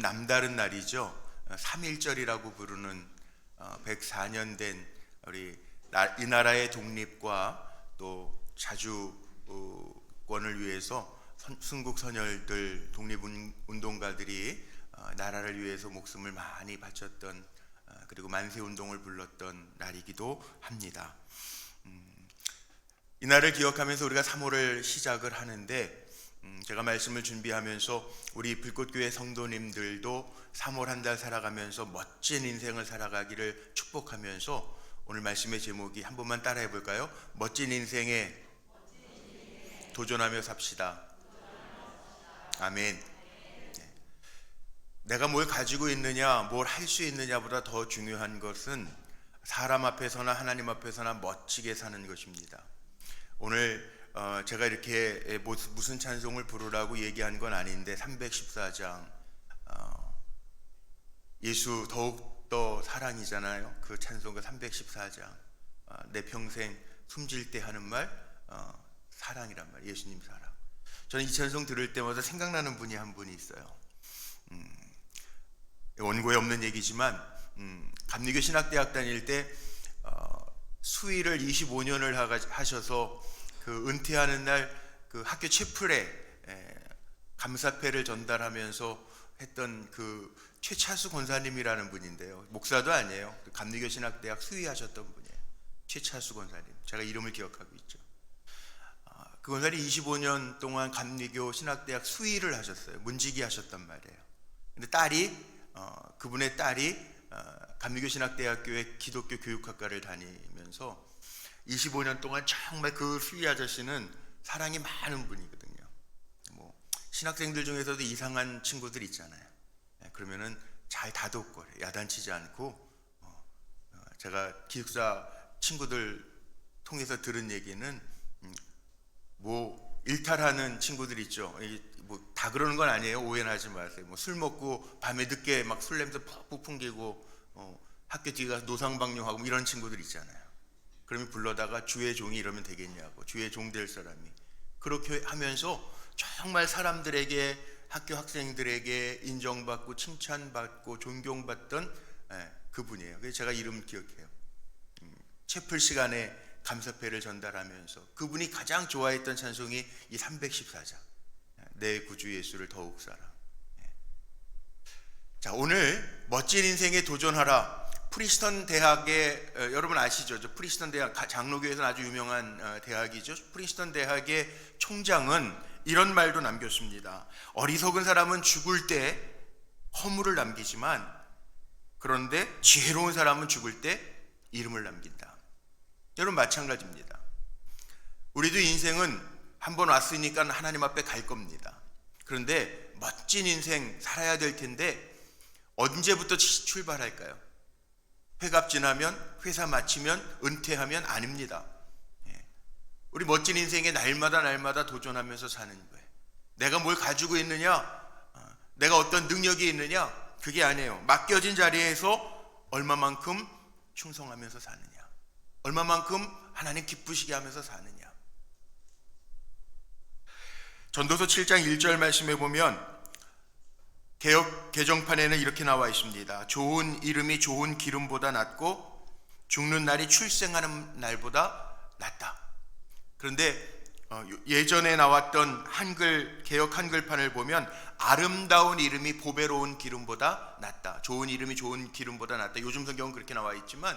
남다른 날이죠. 3.1절이라고 부르는 104년 된 우리 이 나라의 독립과 또 자주권을 위해서 순국 선열들, 독립운동가들이 나라를 위해서 목숨을 많이 바쳤던, 그리고 만세운동을 불렀던 날이기도 합니다. 이 날을 기억하면서 우리가 3월을 시작을 하는데, 제가 말씀을 준비하면서 우리 불꽃교회 성도님들도 3월 한 달 살아가면서 멋진 인생을 살아가기를 축복하면서, 오늘 말씀의 제목이 한 번만 따라해 볼까요? 멋진 인생에 도전하며 삽시다. 아멘. 내가 뭘 가지고 있느냐, 뭘 할 수 있느냐보다 더 중요한 것은 사람 앞에서나 하나님 앞에서나 멋지게 사는 것입니다. 오늘 제가 이렇게 무슨 찬송을 부르라고 얘기한 건 아닌데, 314장 예수 더욱더 사랑이잖아요. 그 찬송가 314장 내 평생 숨질 때 하는 말 사랑이란 말, 예수님 사랑. 저는 이 찬송 들을 때마다 생각나는 분이 한 분이 있어요. 원고에 없는 얘기지만 감리교 신학대학 다닐 때 수의를 25년을 하셔서 그 은퇴하는 날 그 학교 채플에 감사패를 전달하면서 했던 그 최차수 권사님이라는 분인데요. 목사도 아니에요. 감리교 신학대학 수의하셨던 분이에요. 최차수 권사님. 제가 이름을 기억하고 있죠. 그 권사님 25년 동안 감리교 신학대학 수의를 하셨어요. 문지기 하셨단 말이에요. 근데 그분의 딸이 감리교 신학대학교의 기독교 교육학과를 다니면서 25년 동안 정말 그 수의 아저씨는 사랑이 많은 분이거든요. 신학생들 중에서도 이상한 친구들 있잖아요. 그러면은 잘 다독고 야단치지 않고, 제가 기숙사 친구들 통해서 들은 얘기는 일탈하는 친구들 있죠. 다 그러는 건 아니에요. 오해는 하지 마세요. 술 먹고 밤에 늦게 막 술 냄새 푹푹 풍기고 학교 뒤에 가서 노상방뇨하고 이런 친구들 있잖아요. 그러면 불러다가 주의 종이 이러면 되겠냐고, 주의 종 될 사람이. 그렇게 하면서 정말 사람들에게, 학교 학생들에게 인정받고 칭찬받고 존경받던 그분이에요. 그래서 제가 이름 기억해요. 채플 시간에 감사패를 전달하면서 그분이 가장 좋아했던 찬송이 이 314장, 내 구주 예수를 더욱 사랑. 자, 오늘 멋진 인생에 도전하라. 프리스턴 대학의, 여러분 아시죠? 프리스턴 대학, 장로교에서는 아주 유명한 대학이죠. 프리스턴 대학의 총장은 이런 말도 남겼습니다. 어리석은 사람은 죽을 때 허물을 남기지만, 그런데 지혜로운 사람은 죽을 때 이름을 남긴다. 여러분 마찬가지입니다. 우리도 인생은 한번 왔으니까 하나님 앞에 갈 겁니다. 그런데 멋진 인생 살아야 될 텐데 언제부터 출발할까요? 회갑 지나면, 회사 마치면, 은퇴하면 아닙니다. 우리 멋진 인생에 날마다 도전하면서 사는 거예요. 내가 뭘 가지고 있느냐, 내가 어떤 능력이 있느냐, 그게 아니에요. 맡겨진 자리에서 얼마만큼 충성하면서 사느냐, 얼마만큼 하나님 기쁘시게 하면서 사느냐. 전도서 7장 1절 말씀해 보면 개역 개정판에는 이렇게 나와 있습니다. 좋은 이름이 좋은 기름보다 낫고 죽는 날이 출생하는 날보다 낫다. 그런데 예전에 나왔던 개역 한글판을 보면 아름다운 이름이 보배로운 기름보다 낫다. 좋은 이름이 좋은 기름보다 낫다. 요즘 성경은 그렇게 나와 있지만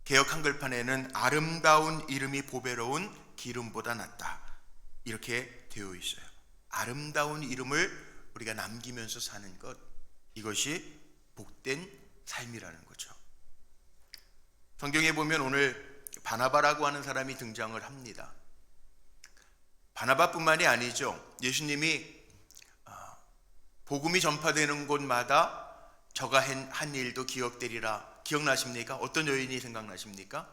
개역 한글판에는 아름다운 이름이 보배로운 기름보다 낫다. 이렇게 되어 있어요. 아름다운 이름을 우리가 남기면서 사는 것, 이것이 복된 삶이라는 거죠. 성경에 보면 오늘 바나바라고 하는 사람이 등장을 합니다. 바나바뿐만이 아니죠. 예수님이 복음이 전파되는 곳마다 저가 한 일도 기억되리라. 기억나십니까? 어떤 여인이 생각나십니까?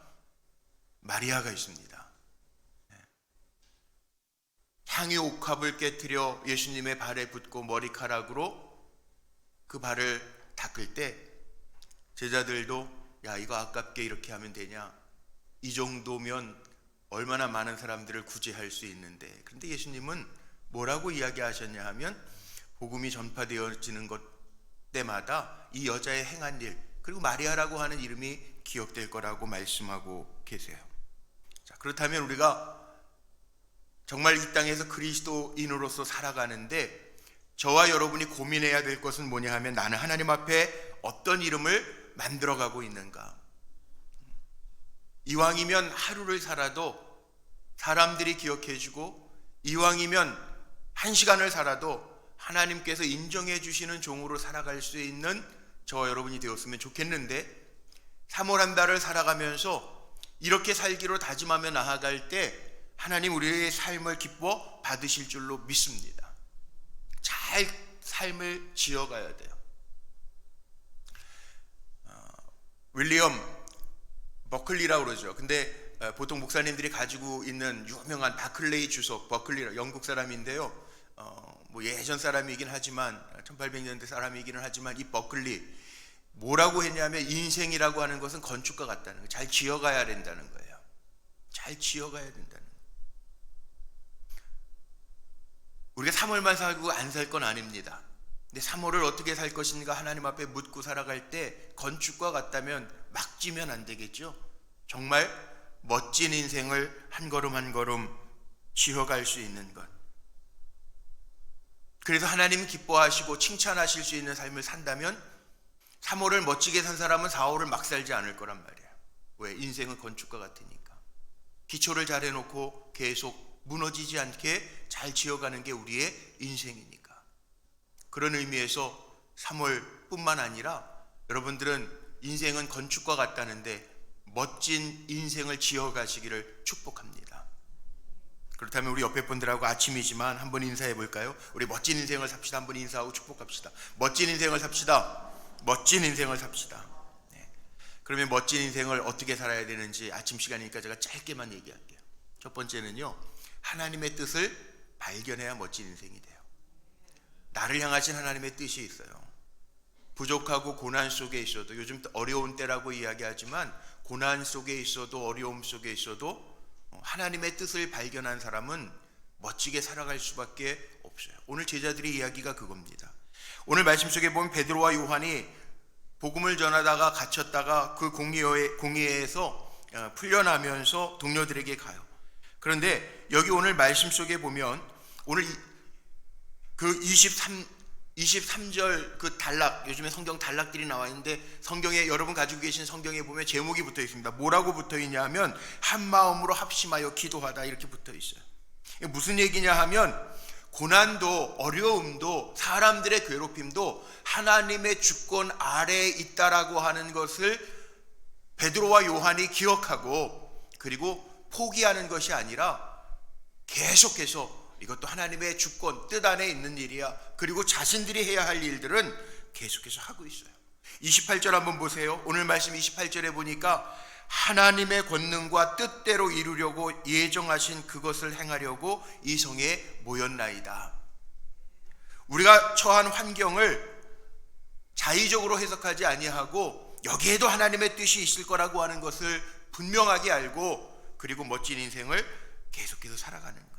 마리아가 있습니다. 향유 옥합을 깨뜨려 예수님의 발에 붓고 머리카락으로 그 발을 닦을 때 제자들도, 야, 이거 아깝게 이렇게 하면 되냐, 이 정도면 얼마나 많은 사람들을 구제할 수 있는데. 그런데 예수님은 뭐라고 이야기하셨냐 하면, 복음이 전파되어지는 것 때마다 이 여자의 행한 일, 그리고 마리아라고 하는 이름이 기억될 거라고 말씀하고 계세요. 자, 그렇다면 우리가 정말 이 땅에서 그리스도인으로서 살아가는데 저와 여러분이 고민해야 될 것은 뭐냐 하면, 나는 하나님 앞에 어떤 이름을 만들어가고 있는가. 이왕이면 하루를 살아도 사람들이 기억해주고, 이왕이면 한 시간을 살아도 하나님께서 인정해 주시는 종으로 살아갈 수 있는 저와 여러분이 되었으면 좋겠는데, 3월 한 달을 살아가면서 이렇게 살기로 다짐하며 나아갈 때 하나님 우리의 삶을 기뻐 받으실 줄로 믿습니다. 잘 삶을 지어가야 돼요. 윌리엄 버클리라고 그러죠. 근데 보통 목사님들이 가지고 있는 유명한 바클레이 주석, 버클리, 영국 사람인데요. 뭐 예전 사람이긴 하지만 1800년대 사람이기는 하지만 이 버클리 뭐라고 했냐면, 인생이라고 하는 것은 건축과 같다는 거예요. 잘 지어가야 된다는 거예요. 잘 지어가야 된다는 거예요. 우리가 3월만 살고 안 살 건 아닙니다. 근데 3월을 어떻게 살 것인가 하나님 앞에 묻고 살아갈 때 건축과 같다면 막 지면 안 되겠죠. 정말 멋진 인생을 한 걸음 한 걸음 지어갈 수 있는 것. 그래서 하나님 기뻐하시고 칭찬하실 수 있는 삶을 산다면 3월을 멋지게 산 사람은 4월을 막 살지 않을 거란 말이에요. 왜? 인생은 건축과 같으니까. 기초를 잘 해놓고 계속 무너지지 않게 잘 지어가는 게 우리의 인생이니까. 그런 의미에서 3월 뿐만 아니라 여러분들은 인생은 건축과 같다는데 멋진 인생을 지어가시기를 축복합니다. 그렇다면 우리 옆에 분들하고 아침이지만 한번 인사해 볼까요? 우리 멋진 인생을 삽시다. 한번 인사하고 축복합시다. 멋진 인생을 삽시다. 멋진 인생을 삽시다. 네. 그러면 멋진 인생을 어떻게 살아야 되는지 아침 시간이니까 제가 짧게만 얘기할게요. 첫 번째는요, 하나님의 뜻을 발견해야 멋진 인생이 돼요. 나를 향하신 하나님의 뜻이 있어요. 부족하고 고난 속에 있어도, 요즘 어려운 때라고 이야기하지만 고난 속에 있어도 어려움 속에 있어도 하나님의 뜻을 발견한 사람은 멋지게 살아갈 수밖에 없어요. 오늘 제자들의 이야기가 그겁니다. 오늘 말씀 속에 보면 베드로와 요한이 복음을 전하다가 갇혔다가 그 공의회에서 풀려나면서 동료들에게 가요. 그런데 여기 오늘 말씀 속에 보면 오늘 그 23절 그 단락, 요즘에 성경 단락들이 나와 있는데 성경에, 여러분 가지고 계신 성경에 보면 제목이 붙어 있습니다. 뭐라고 붙어 있냐 하면 한 마음으로 합심하여 기도하다, 이렇게 붙어 있어요. 이게 무슨 얘기냐 하면, 고난도 어려움도 사람들의 괴롭힘도 하나님의 주권 아래에 있다라고 하는 것을 베드로와 요한이 기억하고, 그리고 포기하는 것이 아니라 계속해서 이것도 하나님의 주권, 뜻 안에 있는 일이야, 그리고 자신들이 해야 할 일들은 계속해서 하고 있어요. 28절 한번 보세요. 오늘 말씀 28절에 보니까 하나님의 권능과 뜻대로 이루려고 예정하신 그것을 행하려고 이 성에 모였나이다. 우리가 처한 환경을 자의적으로 해석하지 아니하고 여기에도 하나님의 뜻이 있을 거라고 하는 것을 분명하게 알고, 그리고 멋진 인생을 계속해서 살아가는 거예요.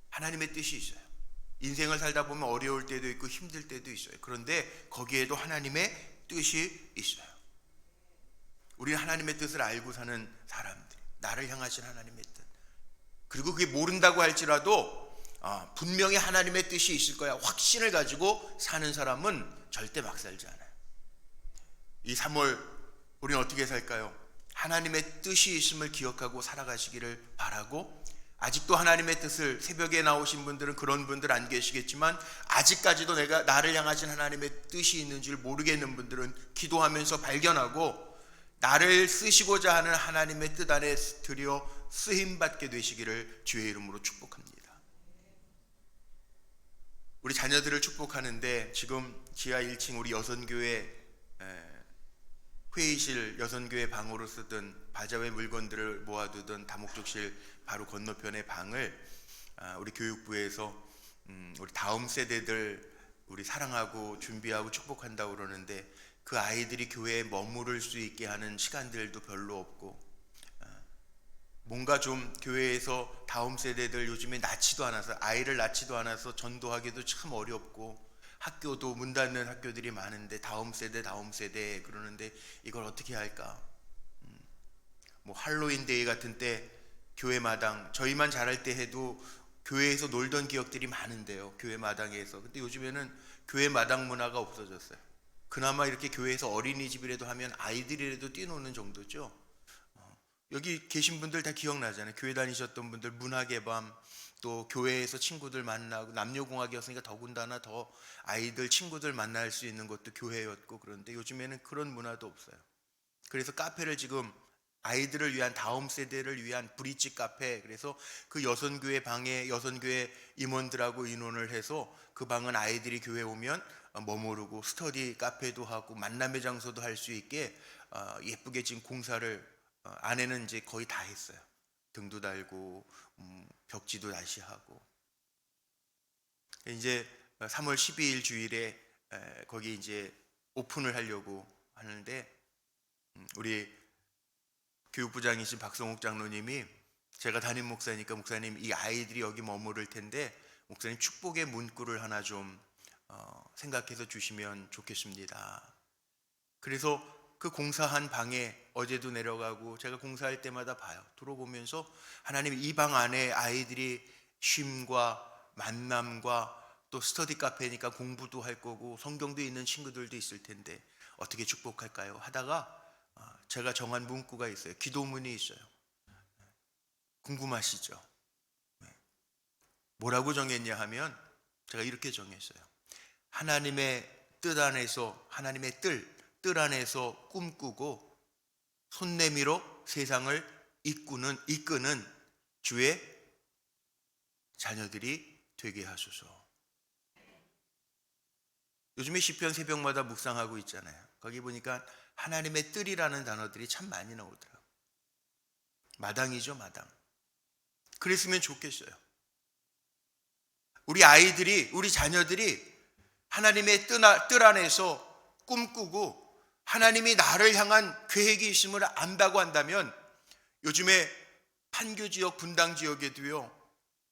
하나님의 뜻이 있어요. 인생을 살다 보면 어려울 때도 있고 힘들 때도 있어요. 그런데 거기에도 하나님의 뜻이 있어요. 우리는 하나님의 뜻을 알고 사는 사람들, 나를 향하신 하나님의 뜻, 그리고 그게 모른다고 할지라도 분명히 하나님의 뜻이 있을 거야, 확신을 가지고 사는 사람은 절대 막 살지 않아요. 이 3월 우리는 어떻게 살까요? 하나님의 뜻이 있음을 기억하고 살아가시기를 바라고, 아직도 하나님의 뜻을, 새벽에 나오신 분들은 그런 분들 안 계시겠지만 아직까지도 내가 나를 향하신 하나님의 뜻이 있는 줄 모르겠는 분들은 기도하면서 발견하고, 나를 쓰시고자 하는 하나님의 뜻 안에 들여 쓰임받게 되시기를 주의 이름으로 축복합니다. 우리 자녀들을 축복하는데 지금 지하 1층 우리 여선교회 회의실, 여선교회 방으로 쓰던 바자회 물건들을 모아두던 다목적실 바로 건너편의 방을 우리 교육부에서 우리 다음 세대들 우리 사랑하고 준비하고 축복한다고 그러는데, 그 아이들이 교회에 머무를 수 있게 하는 시간들도 별로 없고 뭔가 좀 교회에서 다음 세대들 요즘에 낳지도 않아서, 아이를 낳지도 않아서 전도하기도 참 어렵고, 학교도 문 닫는 학교들이 많은데 다음 세대 그러는데 이걸 어떻게 할까? 뭐 할로윈 데이 같은 때 교회 마당, 저희만 자랄 때 해도 교회에서 놀던 기억들이 많은데요, 교회 마당에서. 근데 요즘에는 교회 마당 문화가 없어졌어요. 그나마 이렇게 교회에서 어린이집이라도 하면 아이들이라도 뛰노는 정도죠. 여기 계신 분들 다 기억나잖아요. 교회 다니셨던 분들, 문학의 밤, 또 교회에서 친구들 만나고, 남녀공학이었으니까 더군다나 더 아이들 친구들 만날 수 있는 것도 교회였고. 그런데 요즘에는 그런 문화도 없어요. 그래서 카페를 지금, 아이들을 위한, 다음 세대를 위한 브릿지 카페, 그래서 그 여선교회 방에 여선교회 임원들하고 의논을 해서 그 방은 아이들이 교회 오면 머무르고 스터디 카페도 하고 만남의 장소도 할 수 있게 예쁘게 지금 공사를, 안에는 이제 거의 다 했어요. 등도 달고 벽지도 다시 하고. 이제 3월 12일 주일에 거기 이제 오픈을 하려고 하는데, 우리 교육부장이신 박성욱 장로님이, 제가 담임 목사니까 목사님 이 아이들이 여기 머무를 텐데 목사님 축복의 문구를 하나 좀 생각해서 주시면 좋겠습니다. 그래서 그 공사한 방에 어제도 내려가고 제가 공사할 때마다 봐요. 들어보면서 하나님, 이 방 안에 아이들이 쉼과 만남과 또 스터디 카페니까 공부도 할 거고 성경도 있는 친구들도 있을 텐데 어떻게 축복할까요? 하다가 제가 정한 문구가 있어요. 기도문이 있어요. 궁금하시죠? 뭐라고 정했냐 하면 제가 이렇게 정했어요. 하나님의 뜻 안에서, 하나님의 뜰 안에서 꿈꾸고 손 내밀어 세상을 이끄는 주의 자녀들이 되게 하소서. 요즘에 시편 새벽마다 묵상하고 있잖아요. 거기 보니까 하나님의 뜰이라는 단어들이 참 많이 나오더라고요. 마당이죠, 마당. 그랬으면 좋겠어요. 우리 아이들이, 우리 자녀들이 하나님의 뜰 안에서 꿈꾸고 하나님이 나를 향한 계획이 있음을 안다고 한다면, 요즘에 판교 지역, 분당 지역에도요,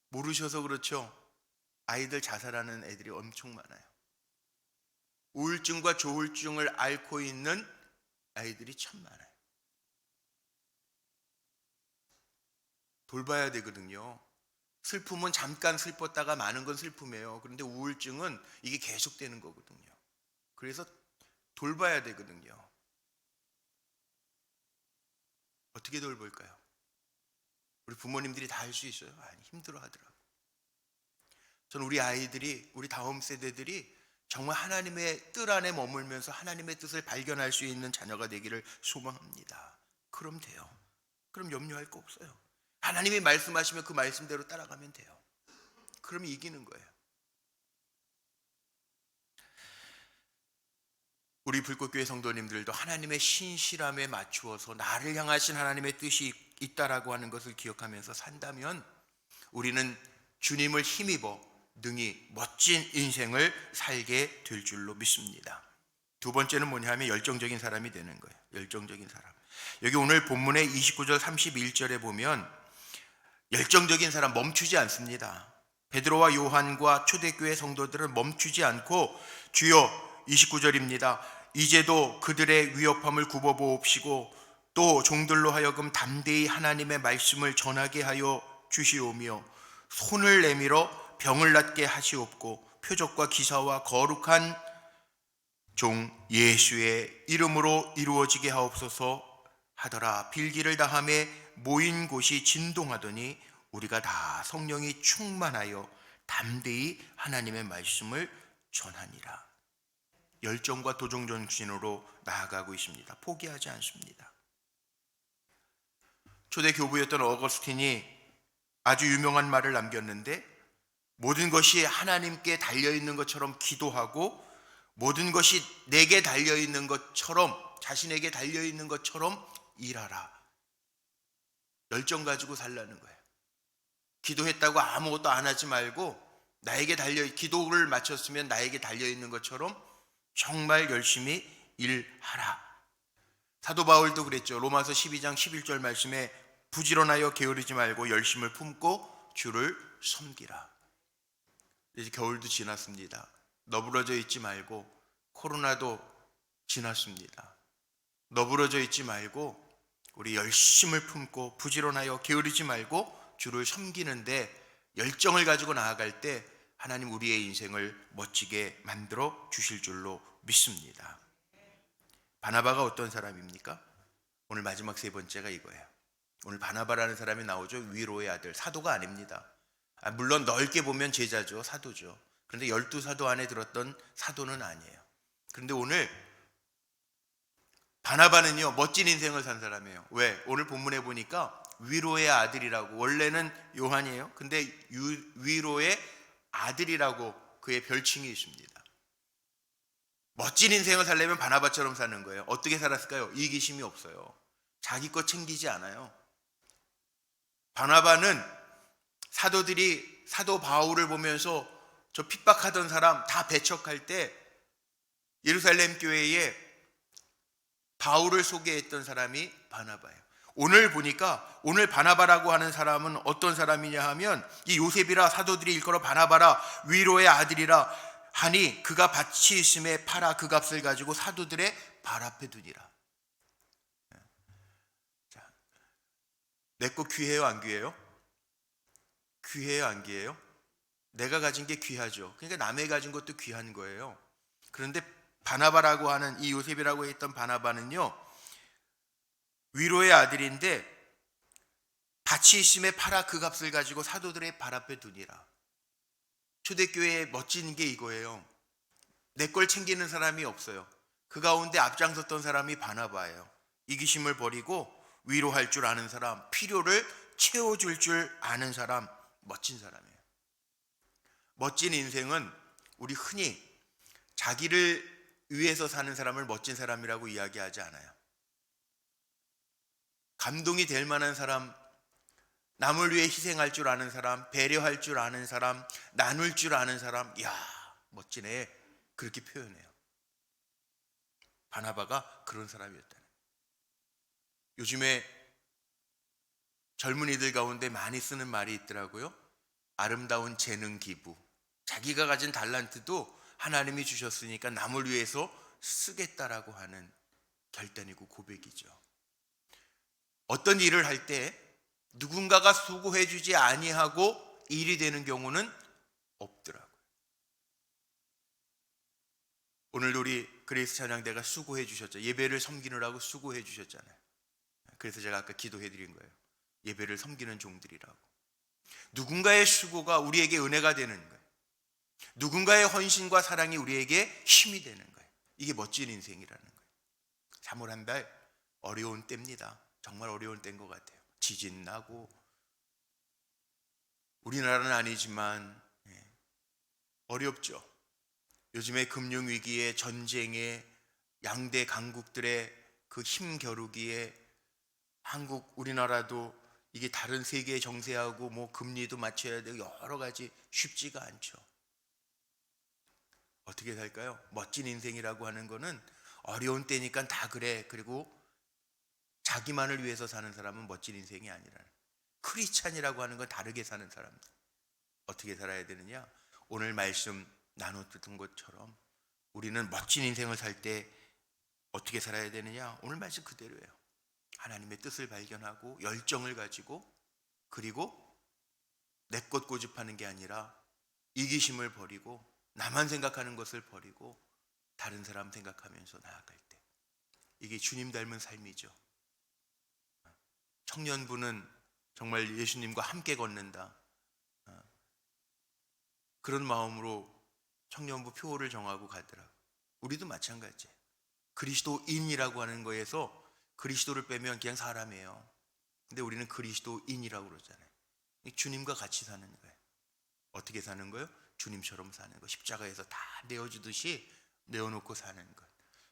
모르셔서 그렇죠, 아이들 자살하는 애들이 엄청 많아요. 우울증과 조울증을 앓고 있는 아이들이 참 많아요. 돌봐야 되거든요. 슬픔은 잠깐 슬펐다가 많은 건 슬픔이에요. 그런데 우울증은 이게 계속되는 거거든요. 그래서 돌봐야 되거든요. 어떻게 돌볼까요? 우리 부모님들이 다 할 수 있어요? 아니, 힘들어 하더라고요. 저는 우리 아이들이, 우리 다음 세대들이 정말 하나님의 뜻 안에 머물면서 하나님의 뜻을 발견할 수 있는 자녀가 되기를 소망합니다. 그럼 돼요. 그럼 염려할 거 없어요. 하나님이 말씀하시면 그 말씀대로 따라가면 돼요. 그럼 이기는 거예요. 우리 불꽃교회 성도님들도 하나님의 신실함에 맞추어서 나를 향하신 하나님의 뜻이 있다라고 하는 것을 기억하면서 산다면 우리는 주님을 힘입어 능히 멋진 인생을 살게 될 줄로 믿습니다. 두 번째는 뭐냐 하면 열정적인 사람이 되는 거예요. 열정적인 사람. 여기 오늘 본문의 29절 31절에 보면 열정적인 사람, 멈추지 않습니다. 베드로와 요한과 초대교회 성도들은 멈추지 않고, 주여, 29절입니다. 이제도 그들의 위협함을 굽어보옵시고 또 종들로 하여금 담대히 하나님의 말씀을 전하게 하여 주시오며 손을 내밀어 병을 낫게 하시옵고 표적과 기사와 거룩한 종 예수의 이름으로 이루어지게 하옵소서 하더라. 빌기를 다함에 모인 곳이 진동하더니 우리가 다 성령이 충만하여 담대히 하나님의 말씀을 전하니라. 열정과 도전 정신으로 나아가고 있습니다. 포기하지 않습니다. 초대 교부였던 어거스틴이 아주 유명한 말을 남겼는데, 모든 것이 하나님께 달려있는 것처럼 기도하고 모든 것이 내게 달려있는 것처럼, 자신에게 달려있는 것처럼 일하라. 열정 가지고 살라는 거예요. 기도했다고 아무것도 안 하지 말고 나에게 기도를 마쳤으면 나에게 달려있는 것처럼 정말 열심히 일하라. 사도 바울도 그랬죠. 로마서 12장 11절 말씀에 부지런하여 게으르지 말고 열심을 품고 주를 섬기라. 이제 겨울도 지났습니다. 너부러져 있지 말고, 코로나도 지났습니다. 너부러져 있지 말고 우리 열심을 품고 부지런하여 게으르지 말고 주를 섬기는데 열정을 가지고 나아갈 때 하나님 우리의 인생을 멋지게 만들어 주실 줄로 믿습니다. 바나바가 어떤 사람입니까? 오늘 마지막 세 번째가 이거예요. 오늘 바나바라는 사람이 나오죠. 위로의 아들, 사도가 아닙니다. 물론 넓게 보면 제자죠, 사도죠. 그런데 12사도 안에 들었던 사도는 아니에요. 그런데 오늘 바나바는요, 멋진 인생을 산 사람이에요. 왜? 오늘 본문에 보니까 위로의 아들이라고, 원래는 요한이에요. 근데 위로의 아들이라고 그의 별칭이 있습니다. 멋진 인생을 살려면 바나바처럼 사는 거예요. 어떻게 살았을까요? 이기심이 없어요. 자기 것 챙기지 않아요. 바나바는 사도들이 사도 바울을 보면서 저 핍박하던 사람 다 배척할 때 예루살렘 교회에 바울을 소개했던 사람이 바나바예요. 오늘 보니까 오늘 바나바라고 하는 사람은 어떤 사람이냐 하면 이 요셉이라 사도들이 일컬어 바나바라 위로의 아들이라 하니 그가 밭이 있음에 팔아 그 값을 가지고 사도들의 발 앞에 두니라. 내 거 귀해요, 안 귀해요? 귀해요, 안 귀해요? 내가 가진 게 귀하죠. 그러니까 남의 가진 것도 귀한 거예요. 그런데 바나바라고 하는 이 요셉이라고 했던 바나바는요, 위로의 아들인데 밭이 있음에 팔아 그 값을 가지고 사도들의 발 앞에 두니라. 초대교회의 멋진 게 이거예요. 내 걸 챙기는 사람이 없어요. 그 가운데 앞장섰던 사람이 바나바예요. 이기심을 버리고 위로할 줄 아는 사람, 필요를 채워줄 줄 아는 사람, 멋진 사람이에요. 멋진 인생은 우리 흔히 자기를 위해서 사는 사람을 멋진 사람이라고 이야기하지 않아요. 감동이 될 만한 사람, 남을 위해 희생할 줄 아는 사람, 배려할 줄 아는 사람, 나눌 줄 아는 사람, 이야, 멋지네, 그렇게 표현해요. 바나바가 그런 사람이었다는. 요즘에 젊은이들 가운데 많이 쓰는 말이 있더라고요. 아름다운 재능 기부. 자기가 가진 달란트도 하나님이 주셨으니까 남을 위해서 쓰겠다라고 하는 결단이고 고백이죠. 어떤 일을 할 때 누군가가 수고해 주지 아니하고 일이 되는 경우는 없더라고요. 오늘도 우리 그레이스 찬양대가 수고해 주셨죠. 예배를 섬기느라고 수고해 주셨잖아요. 그래서 제가 아까 기도해 드린 거예요. 예배를 섬기는 종들이라고. 누군가의 수고가 우리에게 은혜가 되는 거예요. 누군가의 헌신과 사랑이 우리에게 힘이 되는 거예요. 이게 멋진 인생이라는 거예요. 3월 한 달 어려운 때입니다. 정말 어려운 때인 것 같아요. 지진 나고, 우리나라는 아니지만 어렵죠. 요즘에 금융위기에, 전쟁에, 양대 강국들의 그 힘겨루기에 한국, 우리나라도 이게 다른 세계의 정세하고 뭐 금리도 맞춰야 되고 여러 가지 쉽지가 않죠. 어떻게 살까요? 멋진 인생이라고 하는 거는 어려운 때니까 다 그래. 그리고 자기만을 위해서 사는 사람은 멋진 인생이 아니라, 크리스찬이라고 하는 건 다르게 사는 사람들. 어떻게 살아야 되느냐? 오늘 말씀 나눴던 것처럼 우리는 멋진 인생을 살 때 어떻게 살아야 되느냐? 오늘 말씀 그대로예요. 하나님의 뜻을 발견하고 열정을 가지고, 그리고 내 것 고집하는 게 아니라 이기심을 버리고 나만 생각하는 것을 버리고 다른 사람 생각하면서 나아갈 때, 이게 주님 닮은 삶이죠. 청년부는 정말 예수님과 함께 걷는다, 그런 마음으로 청년부 표어를 정하고 가더라고요. 우리도 마찬가지예요. 그리스도인이라고 하는 거에서 그리스도를 빼면 그냥 사람이에요. 근데 우리는 그리스도인이라고 그러잖아요. 주님과 같이 사는 거예요. 어떻게 사는 거예요? 주님처럼 사는 거. 십자가에서 다 내어주듯이 내어놓고 사는 것.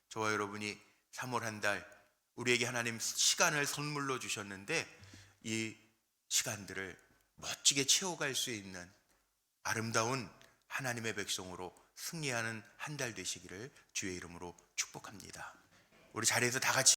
저와 여러분이 3월 한 달 우리에게 하나님 시간을 선물로 주셨는데 이 시간들을 멋지게 채워갈 수 있는 아름다운 하나님의 백성으로 승리하는 한 달 되시기를 주의 이름으로 축복합니다. 우리 자리에서 다 같이